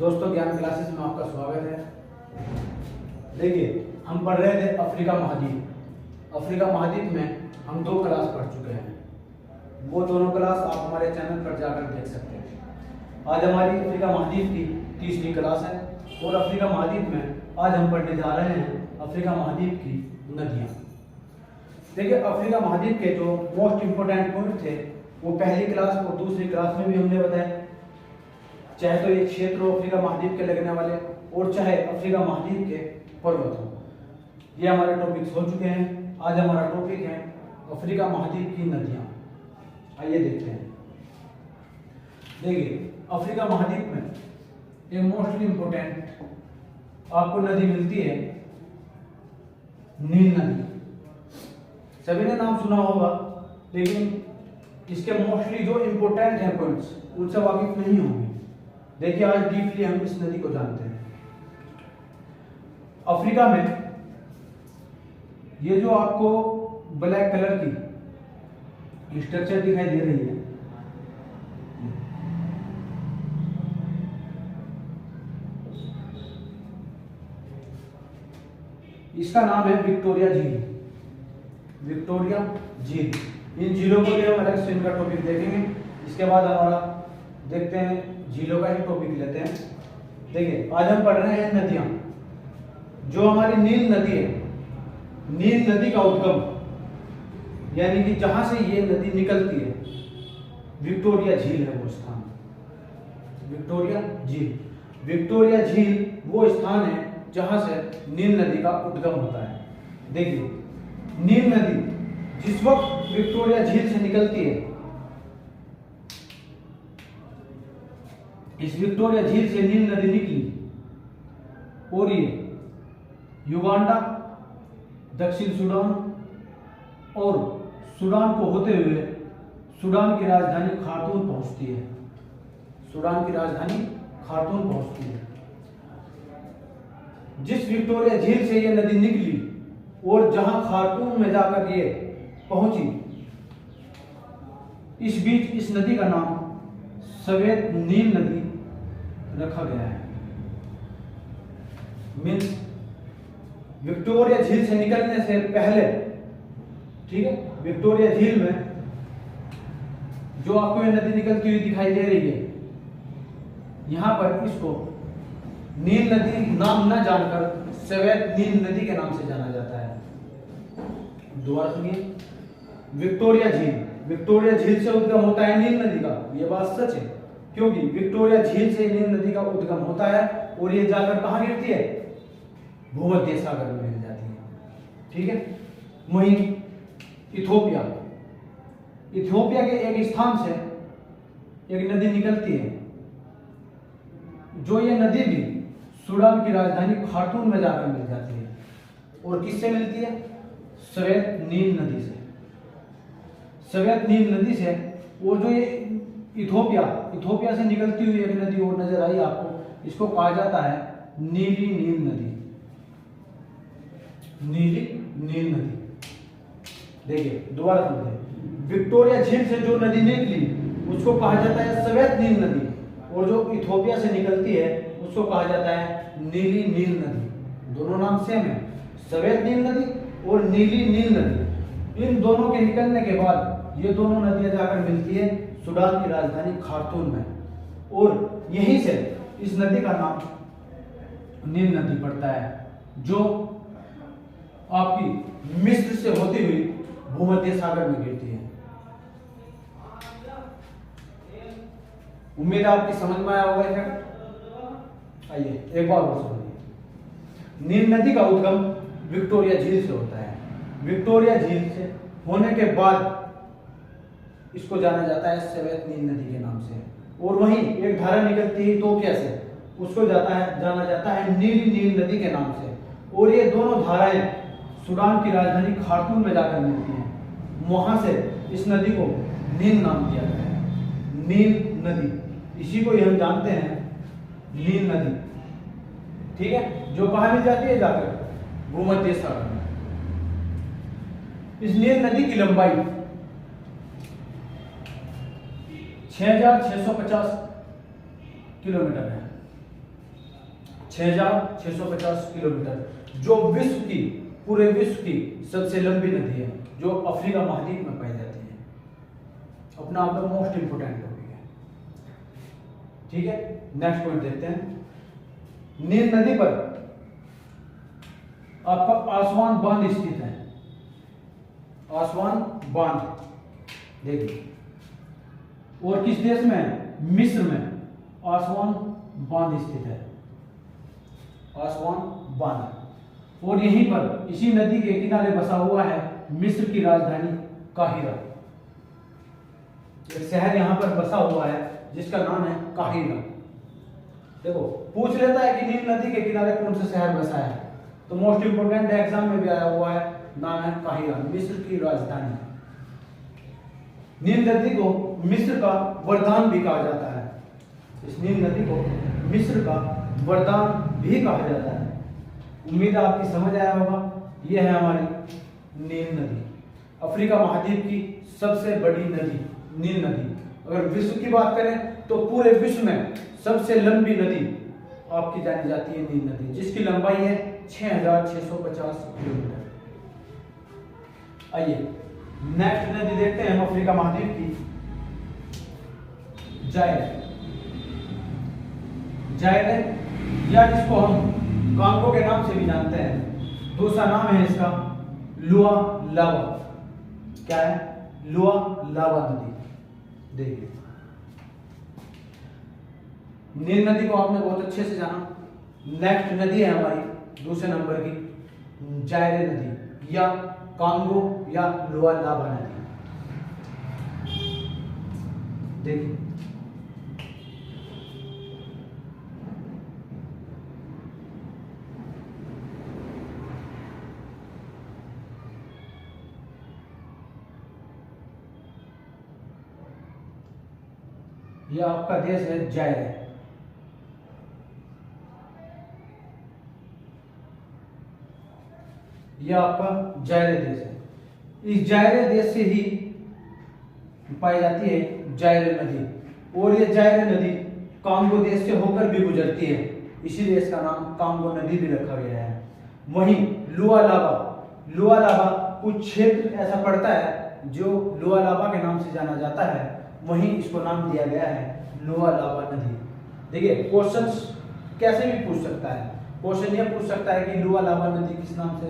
दोस्तों ज्ञान क्लासेस में आपका स्वागत है। देखिए, हम पढ़ रहे थे अफ्रीका महाद्वीप। अफ्रीका महाद्वीप में हम 2 क्लास पढ़ चुके हैं। वो दोनों क्लास आप हमारे चैनल पर जाकर देख सकते हैं। आज हमारी अफ्रीका महाद्वीप की तीसरी क्लास है और अफ्रीका महाद्वीप में आज हम पढ़ने जा रहे हैं अफ्रीका महाद्वीप की नदियाँ। देखिए, अफ्रीका महाद्वीप के जो मोस्ट इम्पोर्टेंट पॉइंट थे वो पहली क्लास और दूसरी क्लास में भी हमने बताए। चाहे तो ये क्षेत्र हो अफ्रीका महाद्वीप के लगने वाले और चाहे अफ्रीका महाद्वीप के पर्वत हो, ये हमारे टॉपिक्स हो चुके हैं। आज हमारा टॉपिक है अफ्रीका महाद्वीप की नदियाँ। आइए देखते हैं। देखिए, अफ्रीका महाद्वीप में एक मोस्टली इंपोर्टेंट आपको नदी मिलती है, नील नदी। सभी ने नाम सुना होगा, लेकिन इसके मोस्टली जो इंपोर्टेंट है पॉइंट्स उनसे वाकिफ नहीं होंगे। देखिए, आज डीपली हम इस नदी को जानते हैं। अफ्रीका में ये जो आपको ब्लैक कलर की स्ट्रक्चर दिखाई दे रही है, इसका नाम है विक्टोरिया झील। विक्टोरिया झील। इन झीलों को भी हम अलग से इनका टॉपिक देखेंगे। इसके बाद हमारा देखते हैं झीलों का ही टॉपिक लेते हैं। देखिए, आज हम पढ़ रहे हैं नदियां। जो हमारी नील नदी है, नील नदी का उद्गम यानी कि जहां से ये नदी निकलती है, विक्टोरिया झील है वो स्थान। विक्टोरिया झील। विक्टोरिया झील वो स्थान है जहां से नील नदी का उद्गम होता है। देखिए, नील नदी जिस वक्त विक्टोरिया झील से निकलती है, इस विक्टोरिया झील से नील नदी निकली और ये युगांडा, दक्षिण सूडान और सूडान को होते हुए सूडान की राजधानी खार्तूम पहुंचती है। सूडान की राजधानी खार्तूम पहुंचती है। जिस विक्टोरिया झील से ये नदी निकली और जहां खार्तूम में जाकर ये पहुंची, इस बीच इस नदी का नाम सफेद नील नदी रखा गया है। मीन्स विक्टोरिया झील से निकलने से पहले, ठीक है, विक्टोरिया झील में जो आपको ये नदी निकलती हुई दिखाई दे रही है, यहां पर इसको नील नदी नाम न जानकर सफेद नील नदी के नाम से जाना जाता है। दोबारा सुनिए, विक्टोरिया झील। विक्टोरिया झील से उद्गम होता है नील नदी का, यह बात सच है, क्योंकि विक्टोरिया झील से नील नदी का उद्गम होता है और ये जाकर कहां गिरती है? भूमध्य सागर में मिल जाती है। ठीक है। वहीं इथोपिया, इथोपिया के एक स्थान से एक नदी निकलती है, जो ये नदी भी सूडान की राजधानी खार्तूम में जाकर मिल जाती है। और किससे मिलती है? सफेद नील नदी से। सफेद नील नदी से वो जो ये इथोपिया से निकलती हुई एक नदी और नजर आई आपको, इसको कहा जाता है नीली नील नदी। नीली नील नदी। देखिए, दोबारा समझिए, विक्टोरिया झील से जो नदी निकली उसको कहा जाता है सफेद नील नदी, और जो इथोपिया से निकलती है उसको कहा जाता है नीली नील नदी। दोनों नाम सेम है, सफेद नील नदी और नीली नील नदी। इन दोनों के निकलने के बाद ये दोनों नदियां जाकर मिलती है सूडान की राजधानी खार्तूम में, और यहीं से इस नदी का नाम नील नदी पड़ता है, जो आपकी मिस्र से होती हुई भूमध्य सागर में गिरती है। उम्मीद आपकी समझ में आया होगा क्या? आइए एक बार और सुनिए। नील नदी का उद्गम विक्टोरिया झील से होता है। विक्टोरिया झील से होने के बाद इसको जाना जाता है सफेद नील नदी के नाम से, और वहीं एक धारा निकलती है इथोपिया से, उसको जाना जाता है नीली नील नदी के नाम से। और ये दोनों धाराएं सूडान की राजधानी खार्तूम में जाकर मिलती हैं। वहां से इस नदी को नील नाम दिया गया है। नील नदी, इसी को हम जानते हैं नील नदी। ठीक है, जो कहां मिल जाती है? जाकर भूमध्य सागर में। इस नील नदी की लंबाई 6650 किलोमीटर है। 6,650 किलोमीटर, जो विश्व की, पूरे विश्व की सबसे लंबी नदी है, जो अफ्रीका महाद्वीप में पाई जाती है। अपना आप में मोस्ट इंपोर्टेंट टॉपिक है। ठीक है, नेक्स्ट पॉइंट देखते हैं। नील नदी पर आपका आसवान बांध स्थित है। आसवान बांध देखिए, और किस देश में? मिस्र में आसवान बांध स्थित है। आसवान बांध, और यहीं पर इसी नदी के किनारे बसा हुआ है मिस्र की राजधानी काहिरा। एक शहर यहां पर बसा हुआ है जिसका नाम है काहिरा। देखो, पूछ लेता है कि नील नदी के किनारे कौन सा शहर बसा है, तो मोस्ट इंपोर्टेंट एग्जाम में भी आया हुआ है, नाम है काहिरा, मिस्र की राजधानी। नील नदी को मिस्र का वरदान भी कहा जाता है। इस नील नदी को मिस्र का वरदान भी कहा जाता है। उम्मीद है आपकी समझ आया होगा। यह है हमारी नील नदी, अफ्रीका महाद्वीप की सबसे बड़ी नदी नील नदी। अगर विश्व की बात करें तो पूरे विश्व में सबसे लंबी नदी आपकी जानी जाती है नील नदी, जिसकी लंबाई है 6,650 किलोमीटर। आइए नेक्स्ट नदी देखते हैं हम अफ्रीका महाद्वीप की, जायर। जायर या जिसको हम कांगो के नाम से भी जानते हैं, दूसरा नाम है इसका लुआलाबा। क्या है? लुआलाबा नदी। देखिए, नील नदी को आपने बहुत अच्छे से जाना। नेक्स्ट नदी है हमारी दूसरे नंबर की जायरे नदी या कांगो या लुआलाबा नदी। देखिए, यह आपका देश है जायरे। यह आपका जायरे देश है। इस जायरे देश से ही पाई जाती है जायरे नदी, और यह जायरे नदी कांगो देश से होकर भी गुजरती है, इसीलिए इसका नाम कांगो नदी भी रखा गया है। वहीं लुआलाबा कुछ क्षेत्र ऐसा पड़ता है जो लुआलाबा के नाम से जाना जाता है, वहीं इसको नाम दिया गया है लुआलाबा नदी। देखिए, क्वेश्चन कैसे भी पूछ सकता है। क्वेश्चन यह पूछ सकता है कि लुआलाबा नदी किस नाम से,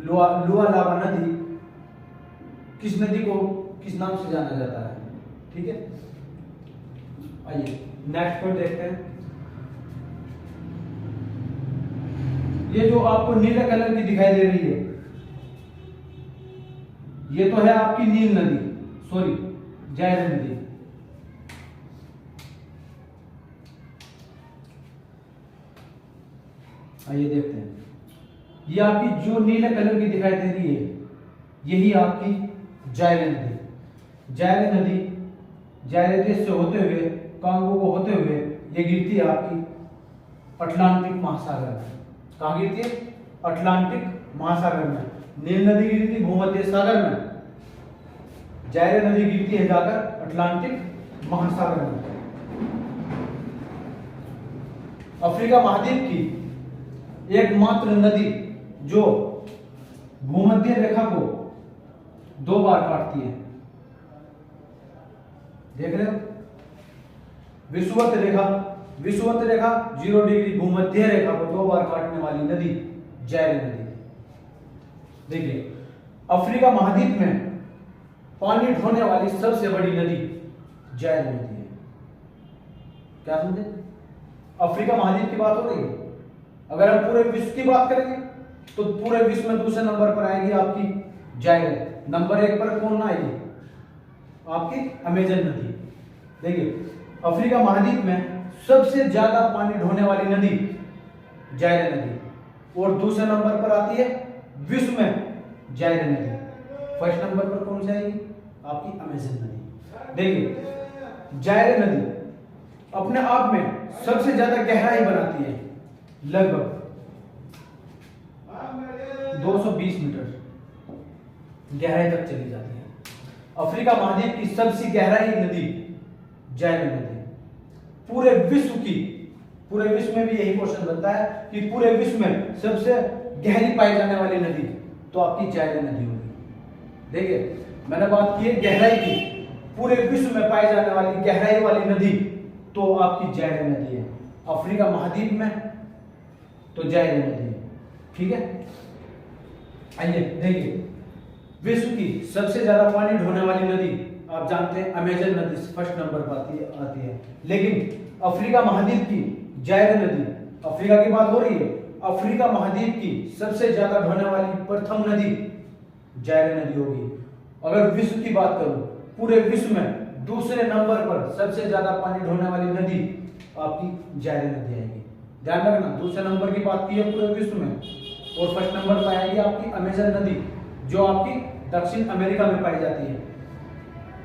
लुआलाबा नदी किस नदी को किस नाम से जाना जाता है। ठीक है, आइए नेक्स्ट पॉइंट देखते हैं। ये जो आपको नीले कलर की दिखाई दे रही है, ये तो है आपकी नील नदी, सॉरी जायरे नदी। आइए देखते हैं, ये आपकी जो नीले कलर की दिखाई दे रही है, यही आपकी जायरे नदी। जायरे नदी जायरे देश से होते हुए कांगो को होते हुए ये गिरती है आपकी अटलांटिक महासागर में। कहाँ गिरती है? अटलांटिक महासागर में। नील नदी गिरती है भूमध्य सागर में, जायरे नदी गिरती है जाकर अटलांटिक महासागर में। अफ्रीका महाद्वीप की एकमात्र नदी जो भूमध्य रेखा को 2 बार काटती है। देख रहे हो? विषुवत रेखा 0 डिग्री, भूमध्य रेखा को 2 बार काटने वाली नदी जायरे नदी। देखिए, अफ्रीका महाद्वीप में पानी ढोने वाली सबसे बड़ी नदी जायरे नदी है। क्या समझे? अफ्रीका महाद्वीप की बात हो रही है। अगर हम पूरे विश्व की बात करेंगे तो पूरे विश्व में दूसरे नंबर पर आएगी आपकी जायरे। नंबर 1 पर कौन आएगी? आपकी अमेजन नदी। देखिए, अफ्रीका महाद्वीप में सबसे ज्यादा पानी ढोने वाली नदी जायरे नदी, और दूसरे नंबर पर आती है विश्व में जायरे नदी। फर्स्ट नंबर पर कौन सी आएगी? आपकी अमेजन नदी। देखिए, जायरे नदी अपने आप में सबसे ज्यादा गहराई बनाती है, लगभग 220 मीटर गहराई तक चली जाती है। अफ्रीका महाद्वीप की सबसे गहराई नदी जायरे नदी। पूरे विश्व में भी यही क्वेश्चन बनता है कि पूरे विश्व में सबसे गहरी पाई जाने वाली नदी, तो आपकी जायरे नदी होगी। देखिए मैंने बात की है गहराई की, पूरे विश्व में पाई जाने वाली गहराई वाली नदी तो आपकी जायरे नदी है। अफ्रीका महाद्वीप में तो जायरे नदी है। ठीक है, आइए देखिए विश्व की सबसे ज्यादा पानी ढोने वाली नदी आप जानते हैं अमेजन नदी फर्स्ट नंबर पर आती है। लेकिन अफ्रीका महाद्वीप की जायरे नदी, अफ्रीका की बात हो रही है, अफ्रीका महाद्वीप की सबसे ज्यादा ढोने वाली प्रथम नदी जायरे नदी होगी। अगर विश्व की बात करूं, पूरे विश्व में दूसरे नंबर पर सबसे ज्यादा पानी ढोने वाली नदी आपकी जायरे नदी आएगी। ध्यान रखना, दूसरे नंबर की बात की है पूरे विश्व में, और फर्स्ट नंबर पर आएगी आपकी अमेजन नदी जो आपकी दक्षिण अमेरिका में पाई जाती है।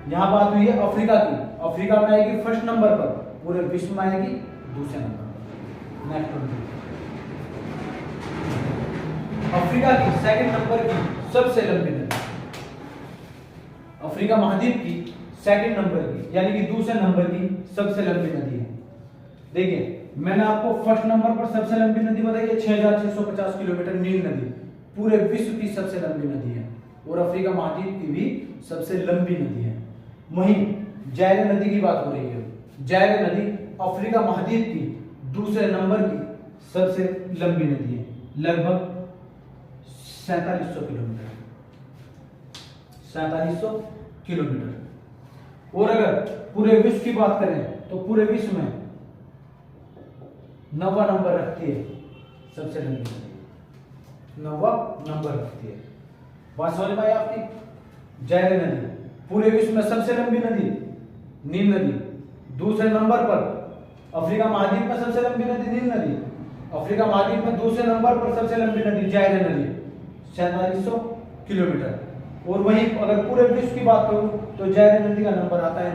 यहां बात हुई है अफ्रीका की, अफ्रीका में आएगी फर्स्ट नंबर पर, पूरे विश्व में आएगी दूसरे नंबर पर। नेक्स्ट अफ्रीका की सेकंड नंबर की सबसे लंबी नदी, अफ्रीका महाद्वीप की सेकंड नंबर की यानी कि दूसरे नंबर की सबसे लंबी नदी है। देखिए मैंने आपको फर्स्ट नंबर पर सबसे लंबी नदी बताई है 6650 किलोमीटर नील नदी, पूरे विश्व की सबसे लंबी नदी है, और अफ्रीका महाद्वीप की भी सबसे लंबी नदी है। वहीं जायरे नदी की बात हो रही है, जायरे नदी अफ्रीका महाद्वीप की दूसरे नंबर की सबसे लंबी नदी है, लगभग 4700 किलोमीटर, 4700 किलोमीटर। और अगर पूरे विश्व की बात करें तो पूरे विश्व में 9वां नंबर रखती है सबसे लंबी नदी, 9वां नंबर रखती है। बात समझ में आई आपकी? जायरे नदी पूरे विश्व में सबसे लंबी नदी नील नदी, दूसरे नंबर पर अफ्रीका महाद्वीप में सबसे लंबी नदी नील नदी, अफ्रीका महाद्वीप में दूसरे नंबर पर सबसे लंबी नदी जायरे नदी 4700 किलोमीटर। और वहीं अगर पूरे विश्व की बात करूं तो जायरे नदी का नंबर आता है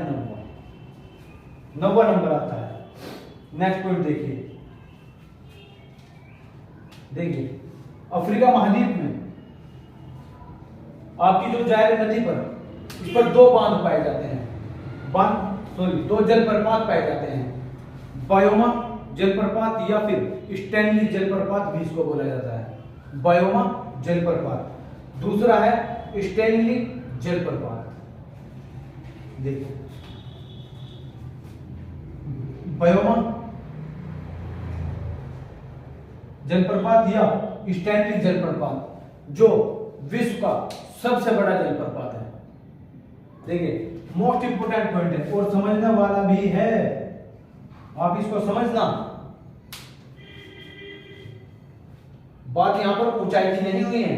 9वां नंबर आता है। नेक्स्ट पॉइंट देखिए अफ्रीका महाद्वीप में आपकी जो जायरे नदी पर, इस पर दो बांध पाए जाते हैं, दो जलप्रपात पाए जाते हैं, बायोमा जलप्रपात या फिर स्टैनली जलप्रपात भी इसको बोला जाता है। बायोमा जलप्रपात, दूसरा है स्टैनली जलप्रपात। देखिए बायोमा जलप्रपात या स्टैनली जलप्रपात जो विश्व का सबसे बड़ा जलप्रपात है। देखिए मोस्ट इंपोर्टेंट पॉइंट है और समझने वाला भी है, आप इसको समझना। बात यहां पर ऊंचाई की नहीं हुई है,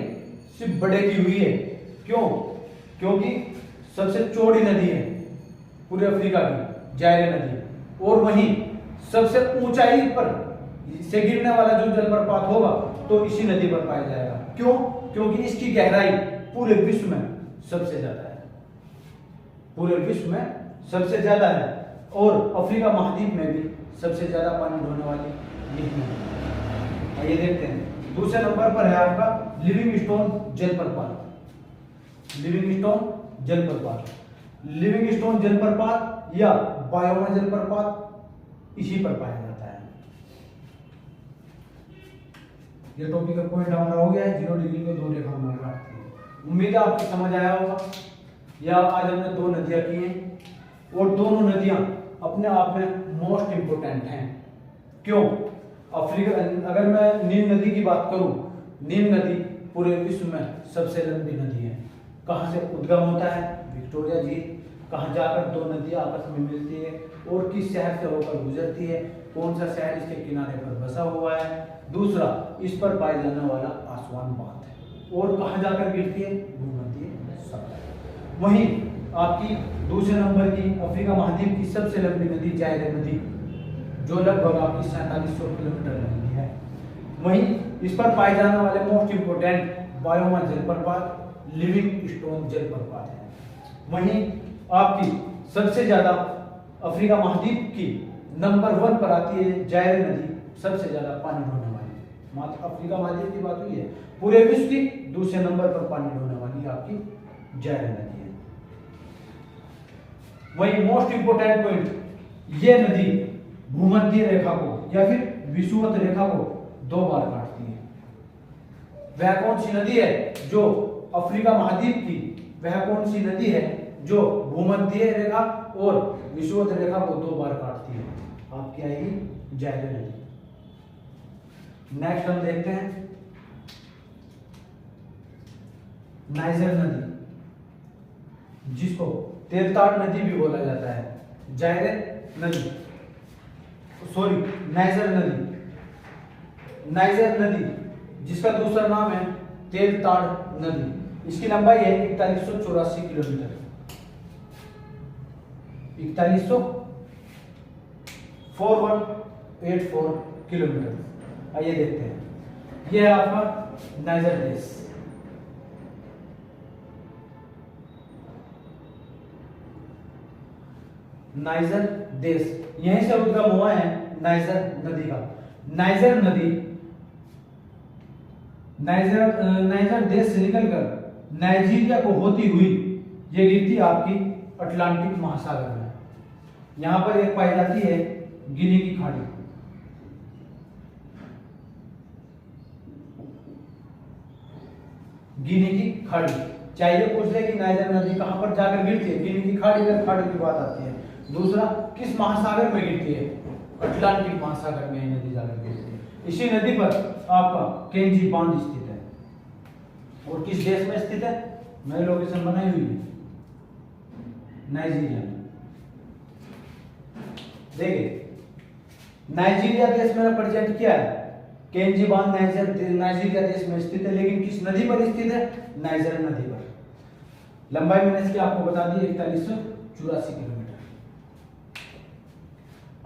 सिर्फ बड़े की हुई है। क्यों? क्योंकि सबसे चौड़ी नदी है पूरे अफ्रीका की जायरे नदी, और वहीं सबसे ऊंचाई पर से गिरने वाला जो जलप्रपात होगा तो इसी नदी पर पाया जाएगा। क्यों? क्योंकि इसकी गहराई पूरे विश्व में सबसे ज्यादा है, पूरे विश्व में सबसे ज्यादा है, और अफ्रीका महाद्वीप में भी सबसे ज्यादा पानी ढोने वाली यही है। आइए देखते हैं, दूसरे नंबर पर है आपका लिविंगस्टोन जलप्रपात। लिविंगस्टोन जलप्रपात, लिविंगस्टोन जलप्रपात या बायोमा जलप्रपात इसी पर पाया जाता है। ये टॉपिक का पॉइंट हमारा हो गया है 0 डिग्री को 2 रेखाओं में काटती है। उम्मीद है आपको समझ आया होगा। या आज हमने 2 नदियां की हैं और दोनों नदियां अपने आप में मोस्ट इंपोर्टेंट हैं। क्यों? अफ्रीका, अगर मैं नील नदी की बात करूं, नील नदी पूरे विश्व में सबसे लंबी नदी है। कहां से उद्गम होता है? विक्टोरिया झील। कहां जाकर 2 नदियां आपस में मिलती है और किस शहर से होकर गुजरती है? कौन सा शहर इसके किनारे पर बसा हुआ है? दूसरा, इस पर पाए जाने वाला आसवान बांध है। और कहां जाकर गिरती है? भूमध्य सागर। वहीं आपकी दूसरे नंबर की अफ्रीका महाद्वीप की सबसे लंबी नदी जायरे नदी जो लगभग आपकी 4700 किलोमीटर लंबी है। वहीं इस पर पाए जाने वाले मोस्ट इंपोर्टेंट बायोमा जलप्रपात, लिविंगस्टोन जलप्रपात है। वहीं आपकी सबसे ज्यादा अफ्रीका महाद्वीप की नंबर 1 पर आती है जायरे नदी, सबसे ज्यादा पानी ढोने वाली। मात्र अफ्रीका महाद्वीप की बात हुई है, पूरे विश्व की दूसरे नंबर पर पानी ढोने वाली आपकी जायरे नदी है। वही मोस्ट इंपोर्टेंट पॉइंट, ये नदी भूमध्य रेखा को या फिर विषुवत रेखा को 2 बार काटती है। वह कौन सी नदी है जो अफ्रीका महाद्वीप की, वह कौन सी नदी है जो भूमध्य रेखा और विषुवत रेखा को 2 बार काटती है? आपकी आएगी जायरे नदी। नेक्स्ट हम देखते हैं नाइजर नदी, जिसको तेलताड़ नदी भी बोला जाता है। जायरे नदी, सॉरी नाइजर नदी, नाइजर नदी जिसका दूसरा नाम है तेलताड़ नदी। इसकी लंबाई है 4184 किलोमीटर, 4184 किलोमीटर। आइए देखते हैं, यह है आपका नाइजर देश। नाइजर देश यहीं से उद्गम हुआ है नाइजर नदी का। नाइजर नदी नाइजर देश से निकलकर नाइजीरिया को होती हुई ये गिरती आपकी अटलांटिक महासागर में। यहां पर एक पाई जाती है गिनी की खाड़ी। गिनी की खाड़ी, चाहिए पूछ ले कि नाइजर नदी कहां पर जाकर गिरती है? गिनी की खाड़ी, अगर खाड़ी की बात आती है। दूसरा, किस महासागर में गिरती है? अटलांटिक महासागर में नदी जाकर गिरती है। इसी नदी पर आपका केंजी बांध स्थित है। और किस देश में स्थित है? मैंने लोकेशन बनाई हुई है, नाइजीरिया में। देखिए, नाइजीरिया देश मैंने प्रेजेंट किया है। केंजी बांध नाइजीरिया देश में स्थित है, लेकिन किस नदी पर स्थित है? नाइजर नदी पर। लंबाई मैंने इसकी आपको बता दी 4184 किलोमीटर।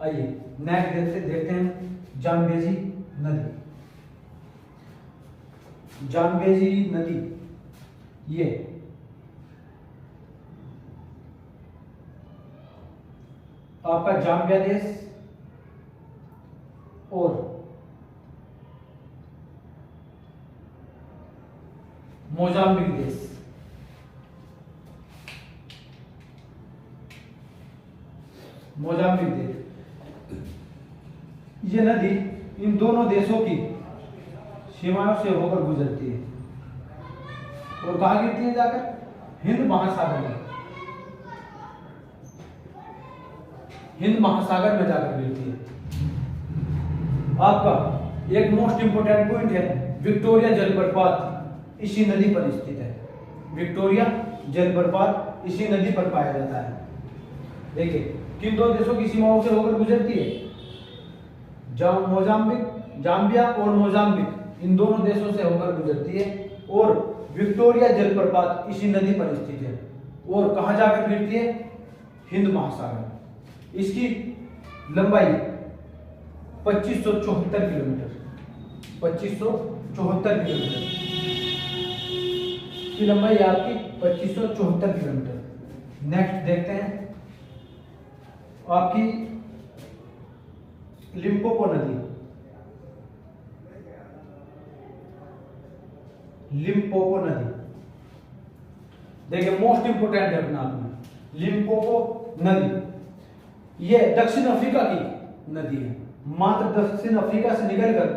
आइए नेक्स्ट देखते हैं जाम्बेजी नदी। जाम्बेजी नदी ये आपका जाम्बिया देश और मोजाम्बिक देश, मोजाम्बिक देश, ये नदी इन दोनों देशों की सीमाओं से होकर गुजरती है। और कहां गिरती है जाकर? हिंद महासागर में। हिंद महासागर में जाकर गिरती है। आपका एक मोस्ट इंपोर्टेंट पॉइंट है विक्टोरिया जलप्रपात इसी नदी पर स्थित है। विक्टोरिया जलप्रपात इसी नदी पर पाया जाता है। देखिए, किन दो देशों की सीमाओं से होकर गुजरती है? जाम्बिया और मोजाम्बिक, इन दोनों देशों से होकर गुजरती है। और विक्टोरिया जलप्रपात इसी नदी पर स्थित है। और कहां जाकर गिरती है? हिंद महासागर। इसकी लंबाई 2574 किलोमीटर, 2574 किलोमीटर की लंबाई आपकी 2574 किलोमीटर। नेक्स्ट देखते हैं आपकी लिम्पोपो नदी। लिम्पोपो नदी देखिए, मोस्ट इंपोर्टेंट है अपना आप में। लिम्पोपो नदी ये दक्षिण अफ्रीका की नदी है। मात्र दक्षिण अफ्रीका से निकलकर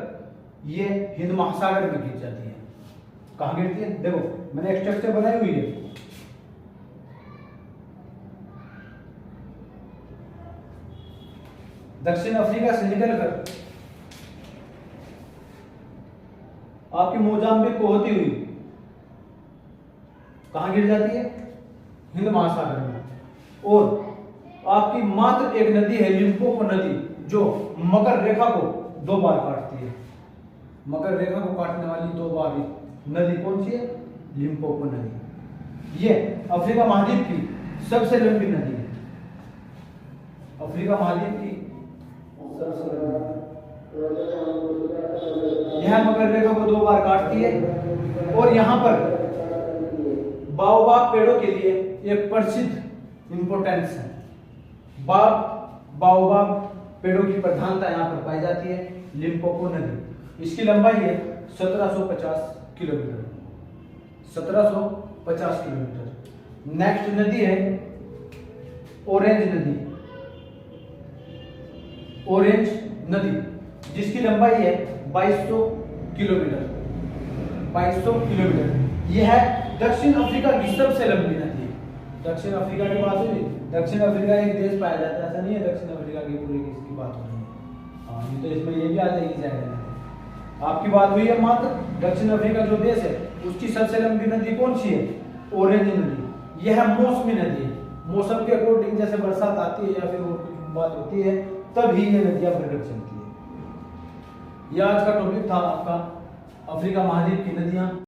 ये हिंद महासागर में गिर जाती है। कहां गिरती है? देखो, मैंने एक स्ट्रक्चर बनाई हुई है। दक्षिण अफ्रीका से निकलकर आपकी मोजाम्बिक को होती हुई कहां गिर जाती है? हिंद महासागर में। और आपकी मात्र एक नदी है लिम्पोपो नदी, जो मकर रेखा को 2 बार काटती है। मकर रेखा को काटने वाली 2 बार नदी कौन सी है? लिम्पोपो नदी। ये अफ्रीका महाद्वीप की सबसे लंबी नदी है। अफ्रीका महाद्वीप की सबसे लंबी, यह मकर रेखा को 2 बार काटती है। और यहां पर बाओबाब पेड़ों के लिए एक प्रसिद्ध इंपोर्टेंस है। बाओबाब पेड़ों की प्रधानता यहां पर पाई जाती है। लिम्पोपो नदी, इसकी लंबाई है 1750 किलोमीटर, 1750 किलोमीटर। नेक्स्ट नदी है ऑरेंज नदी। ऑरेंज नदी जिसकी लंबाई है 2200 किलोमीटर। 2200 किलोमीटर। यह है दक्षिण अफ्रीका की सबसे लंबी नदी। दक्षिण अफ्रीका की बात हुई, दक्षिण अफ्रीका एक देश पाया जाता है, ऐसा नहीं है दक्षिण अफ्रीका की पूरी की बात हो रही है। हाँ, ये तो इसमें ये भी आ जाएगी शायद। आपकी बात हुई है मात्र दक्षिण अफ्रीका जो देश है उसकी सबसे लंबी नदी कौन सी है? ऑरेंज नदी। यह मौसमी नदी है, मौसम के अकॉर्डिंग जैसे बरसात आती है या फिर और कुछ बात होती है तब ही ये नदियां प्रकट चलती है। यह आज का टॉपिक था आपका अफ्रीका महाद्वीप की नदियां।